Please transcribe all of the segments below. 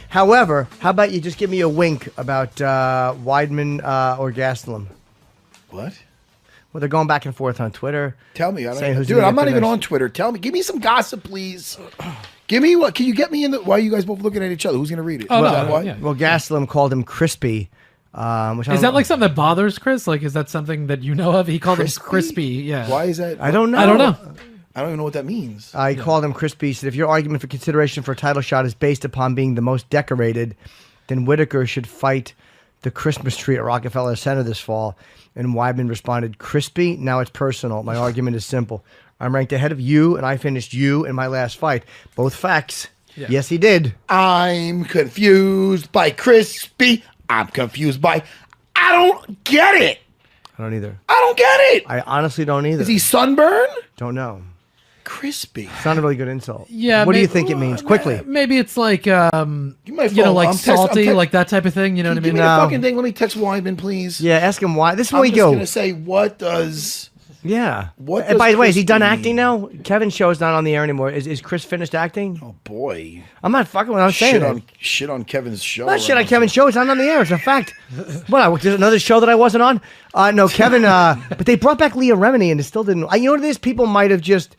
However, how about you just give me a wink about Weidman or Gastelum? What? Well, they're going back and forth on Twitter. Tell me. Dude, I'm not even on Twitter. Tell me. Give me some gossip, please. Give me what? Can you get me in the... Why are you guys both looking at each other? Who's going to read it? Oh, Well, Gastelum called him crispy. Is that like something that bothers Chris? Like, is that something that you know of? He called him crispy. Yeah. Why is that? I don't know. I don't know. I don't even know what that means. He called him crispy. He said, if your argument for consideration for a title shot is based upon being the most decorated, then Whitaker should fight the Christmas tree at Rockefeller Center this fall. And Weidman responded, crispy? Now it's personal. My argument is simple. I'm ranked ahead of you, and I finished you in my last fight. Both facts. Yeah. Yes, he did. I'm confused by crispy. I'm confused by... I don't get it. I don't either. I don't get it. I honestly don't either. Is he sunburned? Don't know. Crispy. It's not a really good insult. Yeah. What do you think it means? Quickly. Maybe it's like, like I'm salty, like that type of thing. You know what I mean? Give me the fucking thing. Let me text Weidman, please. Yeah, ask him why. This is where I'm we just go. going to say, what does... Yeah. What And by the way, is he crispy done mean? acting now? Kevin's show's not on the air anymore. Is Chris finished acting? Oh, boy. I'm not fucking with what I'm saying. Shit on Kevin's show. Not shit on Kevin's show. It's not on the air. It's a fact. What? There's another show that I wasn't on? No, Kevin. But they brought back Leah Remini and it still didn't. You know what it is? People might have just...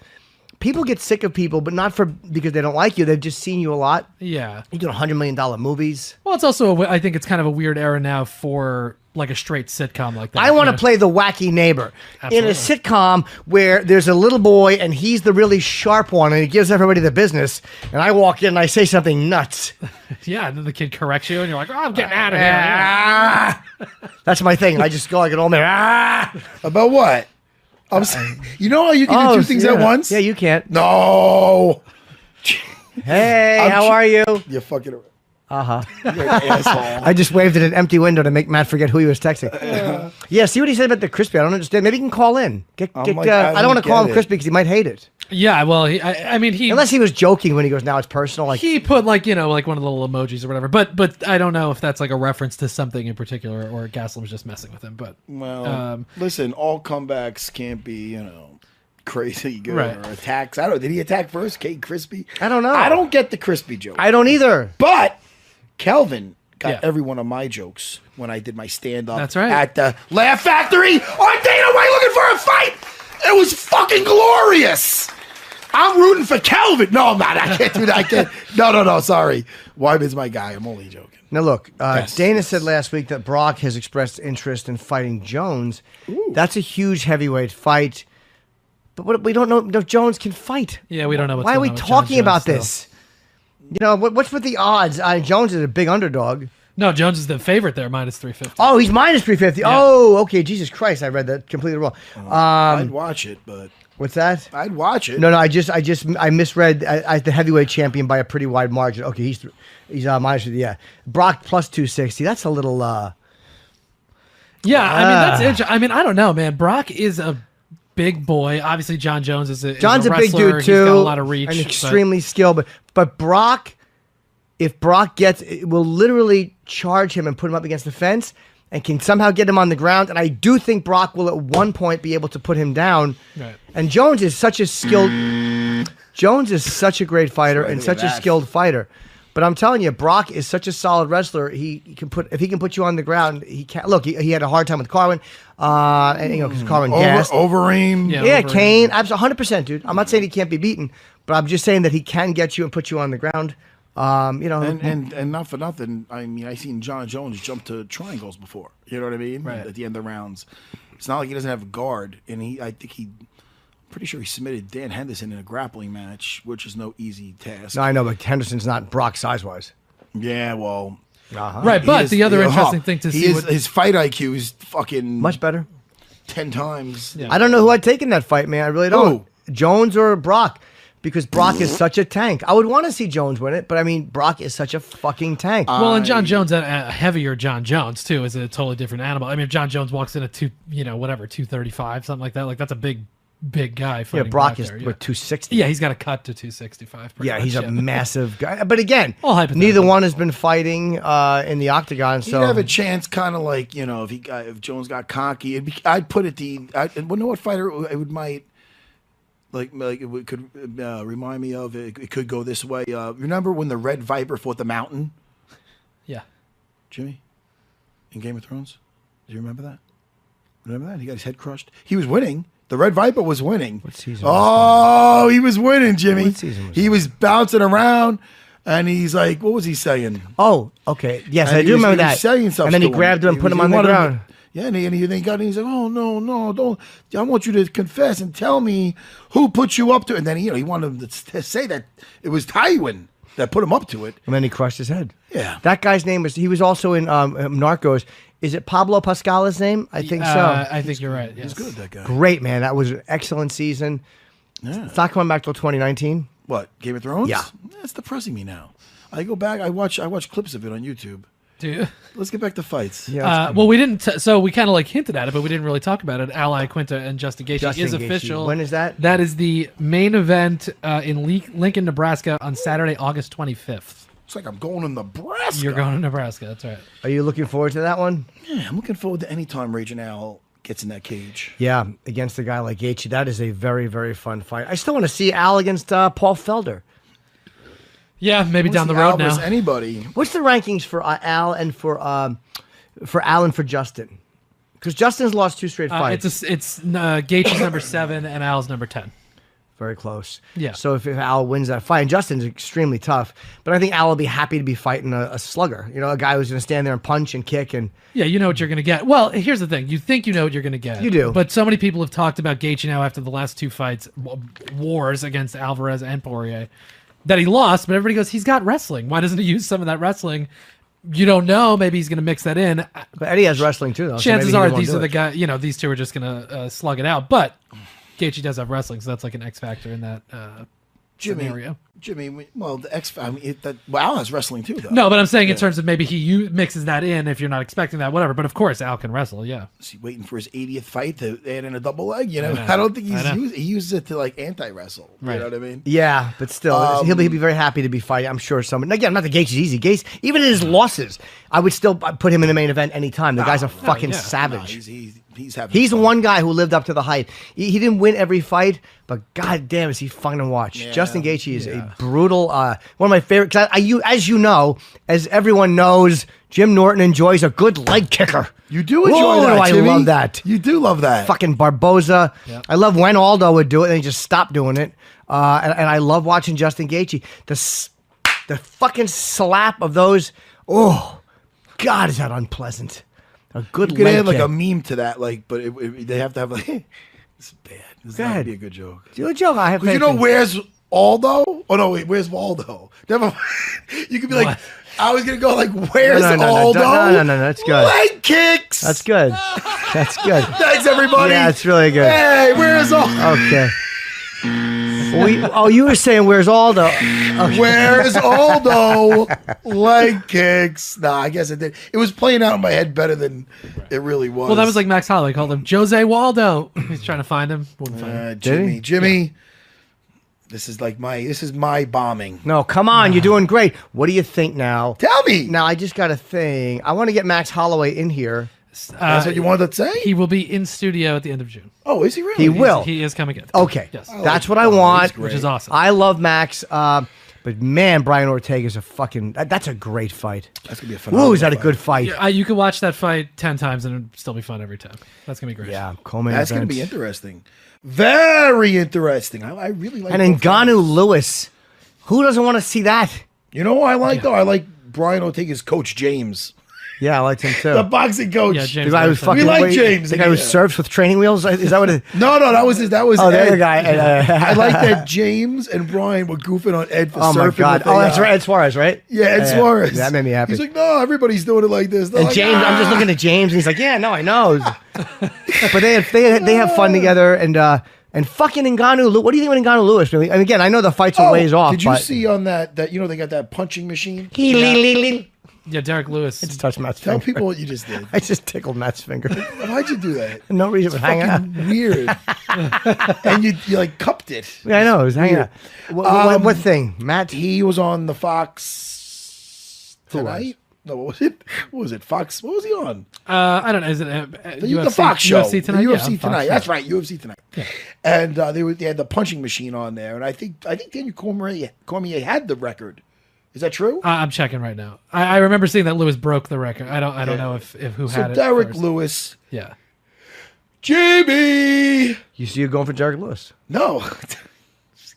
People get sick of people, but not because they don't like you. They've just seen you a lot. Yeah. You do $100 million movies. Well, it's also, I think it's kind of a weird era now for like a straight sitcom like that. I want to play the wacky neighbor in a sitcom where there's a little boy and he's the really sharp one and he gives everybody the business. And I walk in and I say something nuts. Yeah, and then the kid corrects you and you're like, oh, I'm getting out of here. That's my thing. I just go like an old man. About what? I'm saying, you know how you can do two things at once? Yeah, you can't. No. Hey, how are you? You fucking... Uh-huh. You're an asshole. I just waved at an empty window to make Matt forget who he was texting. Yeah, see what he said about the crispy. I don't understand. Maybe he can call in. I don't want to call him crispy because he might hate it. Yeah, well, I mean, unless he was joking when he goes, now it's personal. Like he put like one of the little emojis or whatever. But I don't know if that's like a reference to something in particular or Gaslam's just messing with him. But listen, all comebacks can't be crazy good right. or attacks. I don't know. Did he attack first, Kate Crispy? I don't know. I don't get the crispy joke. I don't either. But Kelvin got every one of my jokes when I did my stand-up. That's right. At the Laugh Factory on Dana White looking for a fight. It was fucking glorious. I'm rooting for Kelvin. No, I'm not. I can't do that. I can't. No. Sorry. Weidman's my guy. I'm only joking. Now, look, Dana said last week that Brock has expressed interest in fighting Jones. Ooh. That's a huge heavyweight fight. But we don't know if Jones can fight. Yeah, we don't know. Why are we talking about this? You know, what's with the odds? Jones is a big underdog. No, Jones is the favorite there, minus 350. Oh, he's minus 350. Yeah. Oh, okay. Jesus Christ, I read that completely wrong. I'd watch it, but what's that? I'd watch it. No, I misread the heavyweight champion by a pretty wide margin. Okay, he's minus 50. Yeah, Brock plus 260. That's a little. Yeah, I mean that's interesting. I mean, I don't know, man. Brock is a big boy. Obviously, John Jones is a wrestler. Big dude too. He's got a lot of reach and extremely skilled. But Brock, if Brock it will literally charge him and put him up against the fence and can somehow get him on the ground. And I do think Brock will at one point be able to put him down. Right. And Jones is such a skilled. Jones is such a great fighter and such a skilled fighter. But I'm telling you, Brock is such a solid wrestler. If he can put you on the ground, he can. Look, he had a hard time with Carwin, and because Carwin gassed. Overeem. Yeah, Kane. Absolutely, 100%, dude. I'm not saying he can't be beaten, but I'm just saying that he can get you and put you on the ground. And not for nothing. I mean, I've seen John Jones jump to triangles before. You know what I mean? Right. At the end of the rounds, it's not like he doesn't have a guard, and pretty sure he submitted Dan Henderson in a grappling match, which is no easy task. No, I know, but Henderson's not Brock size-wise. Yeah, well... Right, but the other interesting thing to see... His fight IQ is fucking... Much better. 10 times. Yeah. I don't know who I'd take in that fight, man. I really don't. Jones or Brock, because Brock is such a tank. I would want to see Jones win it, but I mean, Brock is such a fucking tank. Well, and John Jones, a heavier John Jones, too, is a totally different animal. I mean, if John Jones walks in at 235, something like that, like that's a big guy. Yeah, Brock is 260. Yeah, he's got a cut to 265. Yeah, he's a massive guy. But again, neither one has been fighting in the octagon. So he'd have a chance, kind of like if Jones got cocky. I'd put it you know what fighter it might. Like it could remind me of it could go this way. Remember when the Red Viper fought the Mountain? Yeah. Jimmy, in Game of Thrones? Do you remember that? Remember that? He got his head crushed. He was winning. The Red Viper was winning. What season Oh, he was winning, Jimmy. What season was he was bouncing around, and he's like, what was he saying? Oh, okay. Yes, And I do remember he was that. saying stuff And then he to grabbed him and put him on the wanted ground. Yeah, and he's like, oh, no, don't. I want you to confess and tell me who put you up to it. And then, he wanted him to say that it was Tywin that put him up to it. And then he crushed his head. Yeah. That guy's name he was also in Narcos. Is it Pablo Pascal his name? I think so. I think you're right. Yes. He's good, that guy. Great, man. That was an excellent season. Yeah. It's not coming back till 2019. What, Game of Thrones? Yeah. That's depressing me now. I go back, I watch clips of it on YouTube. Dude. Let's get back to fights. Yeah. Well, we didn't. So we kind of like hinted at it, but we didn't really talk about it. Ally Quinta and Justin Gaethje Justin is Gaethje. official. When is that? That is the main event in Lincoln, Nebraska, on Saturday, August 25th. It's like I'm going to Nebraska. You're going to Nebraska. That's right. Are you looking forward to that one? Yeah, I'm looking forward to any time Raging Al gets in that cage. Yeah, against a guy like Gaethje. That is a very, very fun fight. I still want to see Al against Paul Felder. Yeah, maybe down the Al road now. versus anybody. What's the rankings for Al and for Al and for Justin? Because Justin's lost 2 straight fights. It's Gaethje's number 7 and Al's number 10. Very close. Yeah. So if Al wins that fight, and Justin's extremely tough, but I think Al will be happy to be fighting a slugger. You know, a guy who's going to stand there and punch and kick and. Yeah, you know what you're going to get. Well, here's the thing. You think you know what you're going to get. You do. But so many people have talked about Gaethje now after the last 2 fights, wars against Alvarez and Poirier, that he lost, but everybody goes, he's got wrestling. Why doesn't he use some of that wrestling? You don't know. Maybe he's going to mix that in. But Eddie has wrestling too, though. Chances so are maybe he these won't are do the it. guys, these two are just going to slug it out. But Gaethje does have wrestling, so that's like an X factor in that scenario. Jimmy, well, Al has wrestling too, though. No, but I'm saying in terms of maybe he mixes that in if you're not expecting that, whatever. But of course, Al can wrestle, yeah. Is he waiting for his 80th fight to add in a double leg? You know, know. I don't think I know. he uses it to like anti-wrestle. You Right. know what I mean? Yeah, but still, he'll be very happy to be fighting. I'm sure someone. Again, not that Gaethje's easy. Gaethje, even in his losses, I would still put him in the main event anytime. The guy's a fucking No, savage. he's having He's the fun. one guy who lived up to the hype. He didn't win every fight, but god damn, is he fun to watch. Yeah, Justin Gaethje is a brutal, one of my favorite. Cause as you know, as everyone knows, Jim Norton enjoys a good leg kicker. You do enjoy Whoa, that, I Jimmy. love that. You do love that. Fucking Barboza. Yep. I love when Aldo would do it, and he just stopped doing it. And I love watching Justin Gaethje. The fucking slap of those. Oh, God, is that unpleasant. A good You could leg add like kick. a meme to that, like, but they have to have like, it's bad. This Go might ahead. be a good joke. Do a joke. I have Because you faith know in- where's Aldo? Oh no, wait, where's Waldo? Never. You could be like, What? I was gonna go like, where's No, Aldo? no, that's good. Leg kicks. That's good. That's good. Thanks everybody. Yeah, it's really good. Hey, where's Aldo? Okay. You were saying where's Aldo? Okay. Where's Aldo? Leg kicks. Nah, I guess it did. It was playing out in my head better than it really was. Well, that was like Max Holloway called him Jose Waldo. He's trying to find him. Wouldn't find him. Did he? Jimmy. This is my bombing. No, come on. You're doing great. What do you think now? Tell me. Now, I just got a thing. I want to get Max Holloway in here. That's what you wanted to say? He will be in studio at the end of June. Oh, is he really? He will. He is coming in. Okay. Yes. That's what I want. great. Which is awesome. I love Max. But man, Brian Ortega's a fucking. That's a great fight. That's gonna be a phenomenal. Ooh, is that a fight. good fight? Yeah, you could watch that fight 10 times and it'd still be fun every time. That's going to be great. Yeah, Coleman. That's gonna be interesting. Very interesting. I really like. And both guys. Ngannou Lewis. Who doesn't want to see that? You know who I like though? I like Brian Ortega's coach James, Yeah, I liked him too. the boxing coach. Yeah, The James. guy who Harrison. fucking like James, The guy who yeah. surfs with training wheels. Is that what it? No, that was his. That was. Oh, the Ed. other guy. I like that James and Brian were goofing on Ed for Oh surfing. my god! with Oh, the, that's right. Ed Suarez, right? Yeah, Ed Suarez. That made me happy. He's like, no, everybody's doing it like this. They're And like, James, I'm just looking at James, and he's like, "Yeah, no, I know." But they have fun together, and fucking Ngannou. What do you think of Ngannou Lewis? And again, I know the fights are ways off. Did you but see on that they got that punching machine? Yeah, Derek Lewis. It's touched Matt's Tell finger. people what you just did. I just tickled Matt's finger. Why'd you do that? No reason for hanging out. Fucking weird. And you like cupped it. Yeah, I know. It was hanging out. What thing, Matt? He was on the Fox tonight. No, what was it? What was it? Fox? What was he on? I don't know. Is it The Fox show. UFC tonight? The UFC Yeah, Fox, tonight. yeah. That's right. UFC tonight. Yeah. And they had the punching machine on there, and I think Daniel Cormier had the record. Is that true? I'm checking right now. I remember seeing that Lewis broke the record. I don't know if who had it. So Derek first. Lewis. Yeah. Jimmy. You see, you're going for Derek Lewis. No,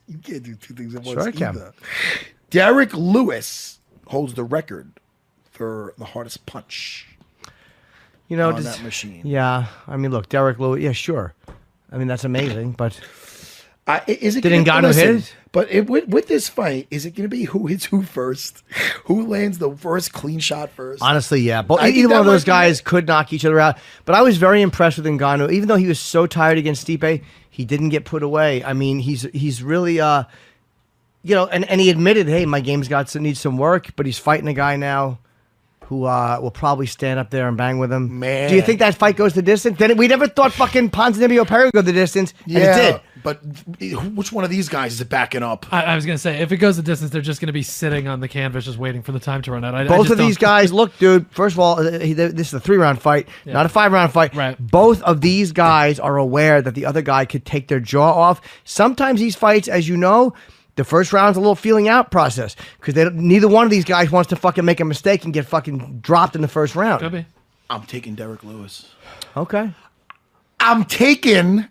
you can't do two things at once. Sure I can. Either. Derek Lewis holds the record for the hardest punch. You know, on that machine. Yeah, I mean, look, Derek Lewis. Yeah, sure. I mean, that's amazing, but Is it did Ngannou hit? But with this fight, is it going to be who hits who first? Who lands the first clean shot first? Honestly, yeah. But I think either one that of those might be guys could knock each other out. But I was very impressed with Ngannou. Even though he was so tired against Stipe, he didn't get put away. I mean, he's really, and he admitted, hey, my game's needs some work. But he's fighting a guy now who will probably stand up there and bang with him. Man. Do you think that fight goes the distance? Then we never thought fucking Ponzinibbio Perry would go the distance, and it did. But which one of these guys is it backing up? I was gonna say if it goes the distance, they're just gonna be sitting on the canvas, just waiting for the time to run out. Both of these guys, look, dude. First of all, this is a 3-round fight, not a 5-round fight. Right. Both of these guys are aware that the other guy could take their jaw off. Sometimes these fights, as you know, the first round's a little feeling out process because neither one of these guys wants to fucking make a mistake and get fucking dropped in the first round. Could be. I'm taking Derek Lewis. Okay. I'm taking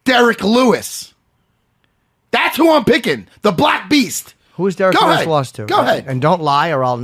Derek Lewis. That's who I'm picking. The Black Beast. Who is Derek Go Lewis ahead. lost to? Go ahead. And don't lie or I'll